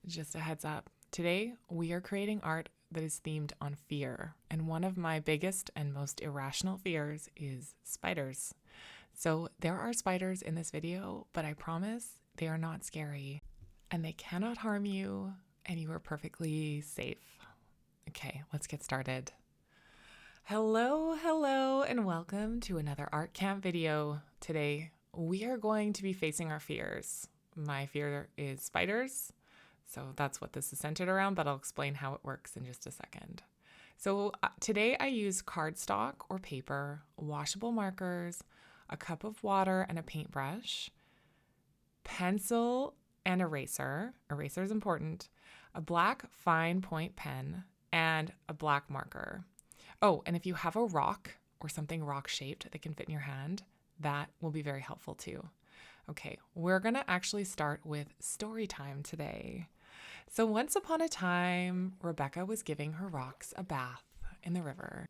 Just a heads up. Today, we are creating art that is themed on fear, and one of my biggest and most irrational fears is spiders. So there are spiders in this video, but I promise they are not scary, and they cannot harm you, and you are perfectly safe. Okay, let's get started. Hello, and welcome to another art camp video. Today, we are going to be facing our fears. My fear is spiders. So that's what this is centered around, but I'll explain how it works in just a second. So today I use cardstock or paper, washable markers, a cup of water and a paintbrush, pencil and eraser. Eraser is important. A black fine point pen and a black marker. Oh, and if you have a rock or something rock shaped that can fit in your hand, that will be very helpful too. Okay, we're going to actually start with story time today. So once upon a time, Rebecca was giving her rocks a bath in the river,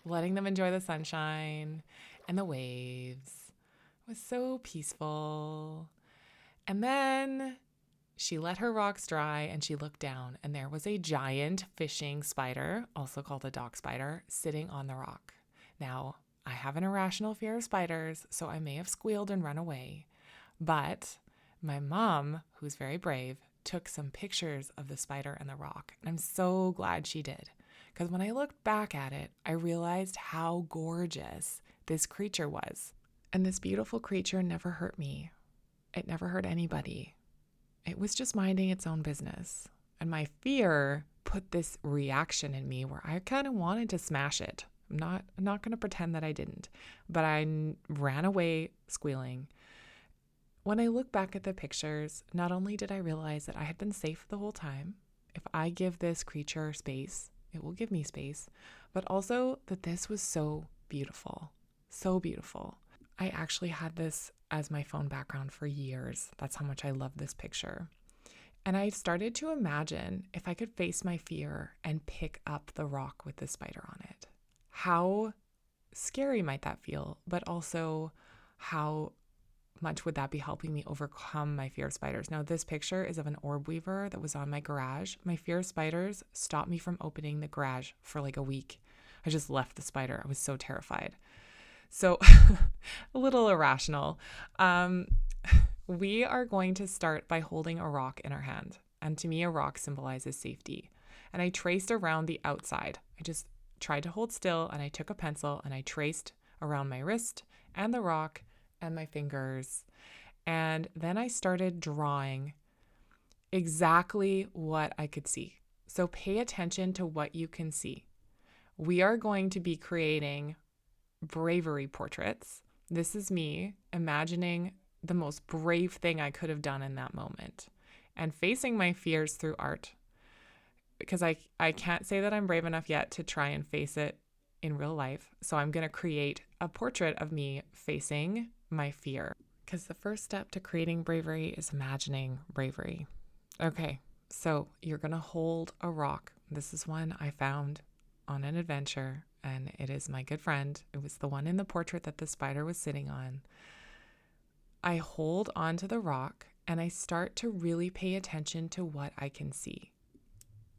letting them enjoy the sunshine and the waves. It was so peaceful. And then she let her rocks dry and she looked down, and there was a giant fishing spider, also called a dock spider, sitting on the rock. Now, I have an irrational fear of spiders, so I may have squealed and run away. But my mom, who's very brave, took some pictures of the spider and the rock. And I'm so glad she did, because when I looked back at it, I realized how gorgeous this creature was. And this beautiful creature never hurt me. It never hurt anybody. It was just minding its own business. And my fear put this reaction in me where I kind of wanted to smash it. I'm not going to pretend that I didn't, but I ran away squealing. When I look back at the pictures, not only did I realize that I had been safe the whole time, if I give this creature space, it will give me space, but also that this was so beautiful, so beautiful. I actually had this as my phone background for years. That's how much I love this picture. And I started to imagine if I could face my fear and pick up the rock with the spider on it. How scary might that feel, but also how much would that be helping me overcome my fear of spiders? Now, this picture is of an orb weaver that was on my garage. My fear of spiders stopped me from opening the garage for like a week. I just left the spider. I was so terrified. So a little irrational. We are going to start by holding a rock in our hand. And to me, a rock symbolizes safety. And I traced around the outside. I just tried to hold still, and I took a pencil and I traced around my wrist and the rock and my fingers. And then I started drawing exactly what I could see. So pay attention to what you can see. We are going to be creating bravery portraits. This is me imagining the most brave thing I could have done in that moment and facing my fears through art, because I can't say that I'm brave enough yet to try and face it in real life. So I'm going to create a portrait of me facing my fear, because the first step to creating bravery is imagining bravery. Okay, so you're going to hold a rock. This is one I found on an adventure, and it is my good friend. It was the one in the portrait that the spider was sitting on. I hold onto the rock and I start to really pay attention to what I can see.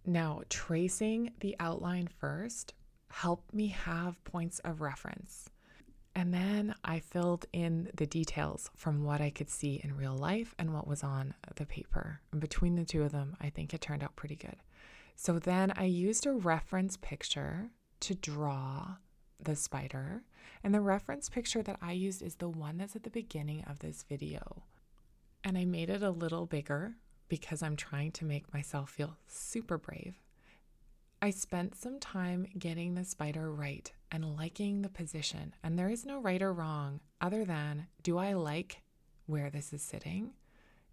Now, tracing the outline first helped me have points of reference. And then I filled in the details from what I could see in real life and what was on the paper. And between the two of them, I think it turned out pretty good. So then I used a reference picture to draw the spider. And the reference picture that I used is the one that's at the beginning of this video. And I made it a little bigger because I'm trying to make myself feel super brave. I spent some time getting the spider right and liking the position. And there is no right or wrong other than, do I like where this is sitting?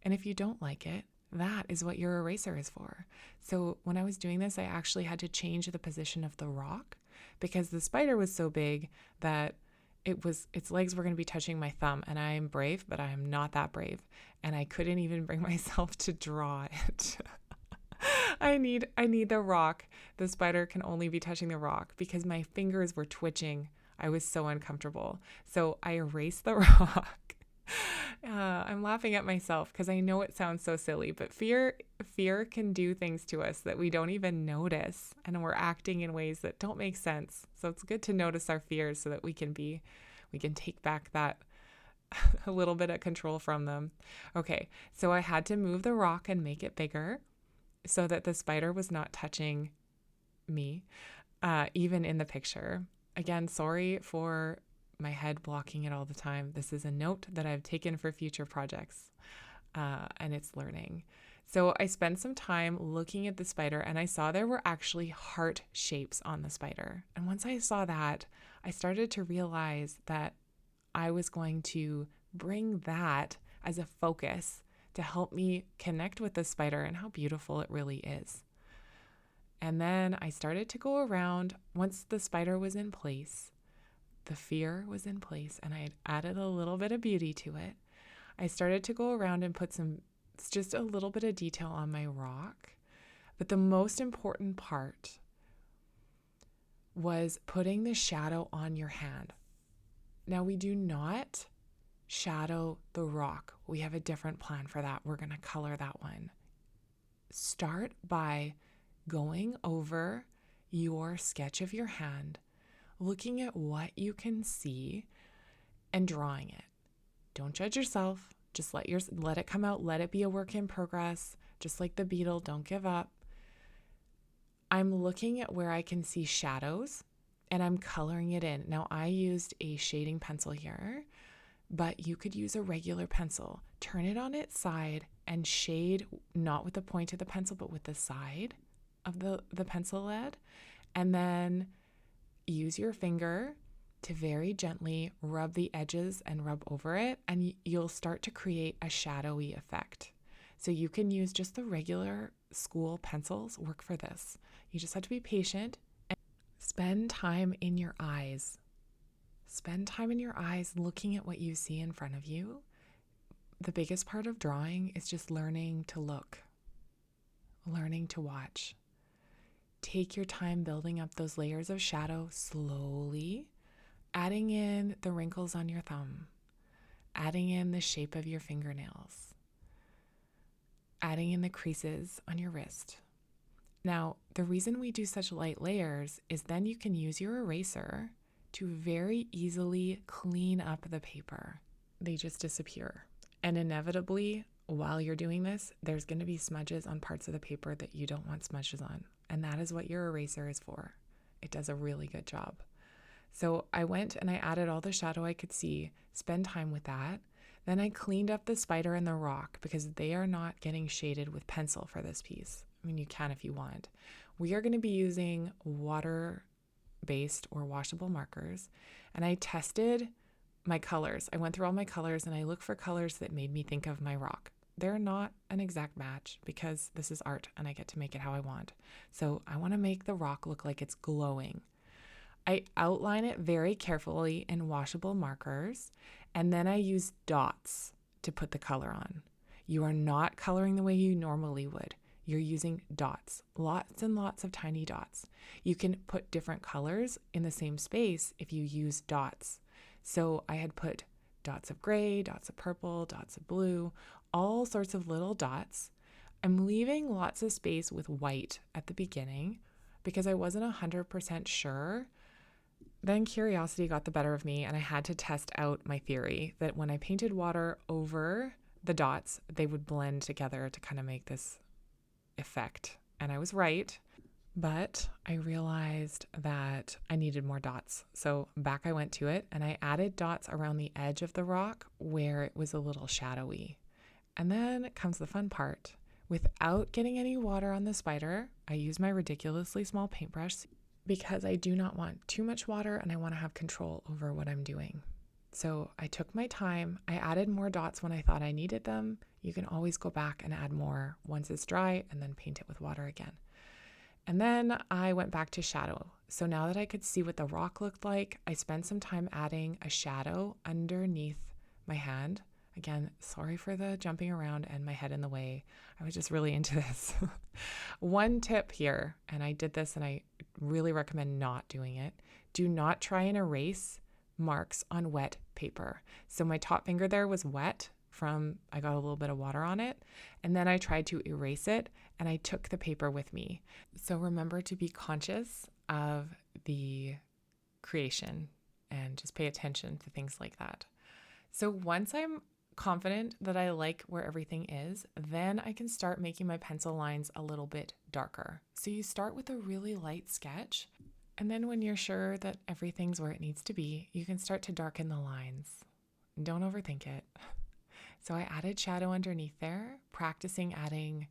And if you don't like it, that is what your eraser is for. So when I was doing this, I actually had to change the position of the rock because the spider was so big that its legs were going to be touching my thumb. And I am brave, but I am not that brave. And I couldn't even bring myself to draw it. I need the rock. The spider can only be touching the rock because my fingers were twitching. I was so uncomfortable. So I erased the rock I'm laughing at myself because I know it sounds so silly, but fear can do things to us that we don't even notice, and we're acting in ways that don't make sense. So it's good to notice our fears so that we can take back that a little bit of control from them. Okay, so I had to move the rock and make it bigger so that the spider was not touching me, even in the picture. Again, sorry for my head blocking it all the time. This is a note that I've taken for future projects, and it's learning. So I spent some time looking at the spider, and I saw there were actually heart shapes on the spider. And once I saw that, I started to realize that I was going to bring that as a focus to help me connect with the spider and how beautiful it really is. And then I started to go around. Once the spider was in place, the fear was in place, and I had added a little bit of beauty to it. I started to go around and put just a little bit of detail on my rock. But the most important part was putting the shadow on your hand. Now, we do not shadow the rock. We have a different plan for that. We're going to color that one. Start by going over your sketch of your hand, looking at what you can see and drawing it. Don't judge yourself. Just let it come out. Let it be a work in progress. Just like the beetle, don't give up. I'm looking at where I can see shadows and I'm coloring it in. Now, I used a shading pencil here, but you could use a regular pencil. Turn it on its side and shade, not with the point of the pencil, but with the side of the pencil lead. And then use your finger to very gently rub the edges and rub over it, and you'll start to create a shadowy effect. So you can use just the regular school pencils, work for this. You just have to be patient and spend time in your eyes. Spend time in your eyes looking at what you see in front of you. The biggest part of drawing is just learning to look, learning to watch. Take your time building up those layers of shadow slowly, adding in the wrinkles on your thumb, adding in the shape of your fingernails, adding in the creases on your wrist. Now, the reason we do such light layers is then you can use your eraser to very easily clean up the paper. They just disappear. And inevitably, while you're doing this, there's going to be smudges on parts of the paper that you don't want smudges on. And that is what your eraser is for. It does a really good job. So I went and I added all the shadow I could see, spend time with that. Then I cleaned up the spider and the rock because they are not getting shaded with pencil for this piece. I mean, you can if you want. We are going to be using water-based or washable markers. And I tested my colors. I went through all my colors and I looked for colors that made me think of my rock. They're not an exact match because this is art and I get to make it how I want. So I want to make the rock look like it's glowing. I outline it very carefully in washable markers, and then I use dots to put the color on. You are not coloring the way you normally would. You're using dots, lots and lots of tiny dots. You can put different colors in the same space if you use dots. So I had put dots of gray, dots of purple, dots of blue, all sorts of little dots. I'm leaving lots of space with white at the beginning because I wasn't 100% sure. Then curiosity got the better of me and I had to test out my theory that when I painted water over the dots, they would blend together to kind of make this effect. And I was right, but I realized that I needed more dots. So back I went to it and I added dots around the edge of the rock where it was a little shadowy. And then comes the fun part. Without getting any water on the spider, I used my ridiculously small paintbrush because I do not want too much water and I want to have control over what I'm doing. So I took my time. I added more dots when I thought I needed them. You can always go back and add more once it's dry and then paint it with water again. And then I went back to shadow. So now that I could see what the rock looked like, I spent some time adding a shadow underneath my hand. Again, sorry for the jumping around and my head in the way. I was just really into this. One tip here, and I did this and I really recommend not doing it. Do not try and erase marks on wet paper. So my top finger there was wet I got a little bit of water on it, and then I tried to erase it, and I took the paper with me. So remember to be conscious of the creation and just pay attention to things like that. So once I'm confident that I like where everything is, then I can start making my pencil lines a little bit darker. So you start with a really light sketch, and then when you're sure that everything's where it needs to be, you can start to darken the lines. Don't overthink it. So I added shadow underneath there, practicing adding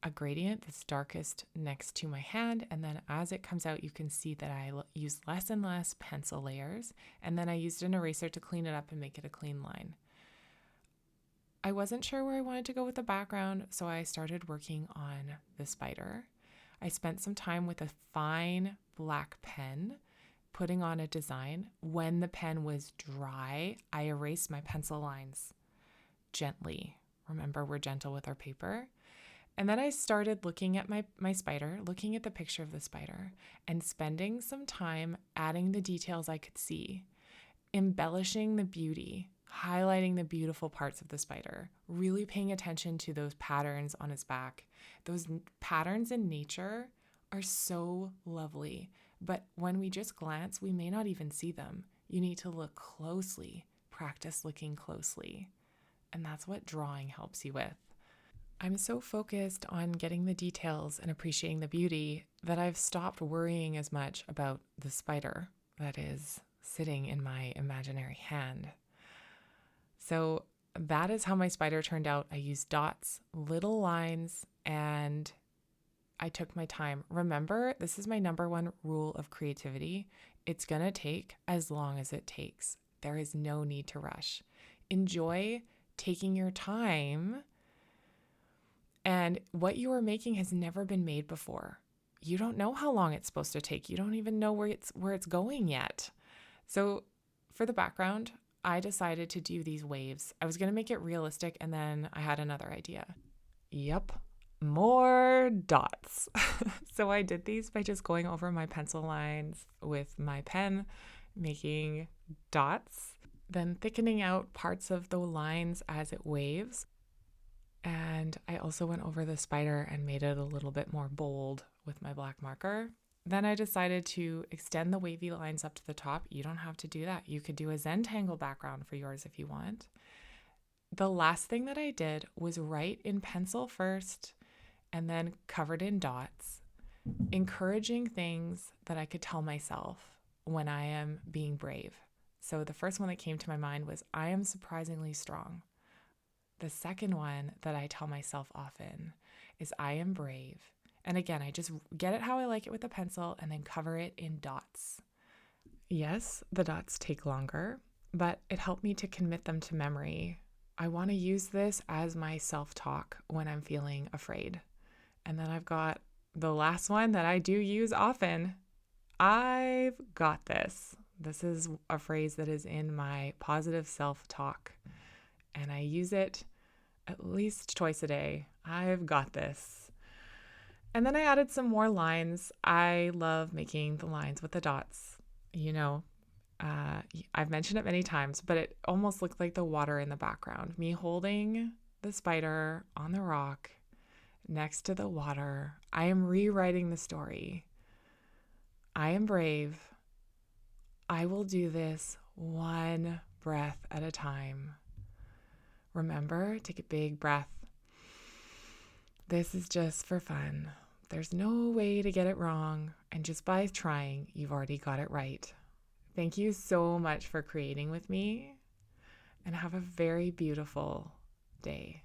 a gradient that's darkest next to my hand, and then as it comes out, you can see that I use less and less pencil layers, and then I used an eraser to clean it up and make it a clean line. I wasn't sure where I wanted to go with the background, so I started working on the spider. I spent some time with a fine black pen, putting on a design. When the pen was dry, I erased my pencil lines gently. Remember, we're gentle with our paper. And then I started looking at my spider, looking at the picture of the spider, and spending some time adding the details I could see, embellishing the beauty, highlighting the beautiful parts of the spider, really paying attention to those patterns on his back. Those patterns in nature are so lovely, but when we just glance, we may not even see them. You need to look closely, practice looking closely, and that's what drawing helps you with. I'm so focused on getting the details and appreciating the beauty that I've stopped worrying as much about the spider that is sitting in my imaginary hand. So that is how my spider turned out. I used dots, little lines, and I took my time. Remember, this is my number one rule of creativity. It's going to take as long as it takes. There is no need to rush. Enjoy taking your time. And what you are making has never been made before. You don't know how long it's supposed to take. You don't even know where it's going yet. So for the background, I decided to do these waves. I was going to make it realistic, and then I had another idea. Yep, more dots. So I did these by just going over my pencil lines with my pen, making dots, then thickening out parts of the lines as it waves. And I also went over the spider and made it a little bit more bold with my black marker. Then I decided to extend the wavy lines up to the top. You don't have to do that. You could do a Zentangle background for yours if you want. The last thing that I did was write in pencil first and then covered in dots, encouraging things that I could tell myself when I am being brave. So the first one that came to my mind was, I am surprisingly strong. The second one that I tell myself often is, I am brave. And again, I just get it how I like it with a pencil and then cover it in dots. Yes, the dots take longer, but it helped me to commit them to memory. I want to use this as my self-talk when I'm feeling afraid. And then I've got the last one that I do use often. I've got this. This is a phrase that is in my positive self-talk, and I use it at least twice a day. I've got this. And then I added some more lines. I love making the lines with the dots. I've mentioned it many times, but it almost looked like the water in the background. Me holding the spider on the rock next to the water. I am rewriting the story. I am brave. I will do this one breath at a time. Remember, take a big breath. This is just for fun. There's no way to get it wrong, and just by trying, you've already got it right. Thank you so much for creating with me, and have a very beautiful day.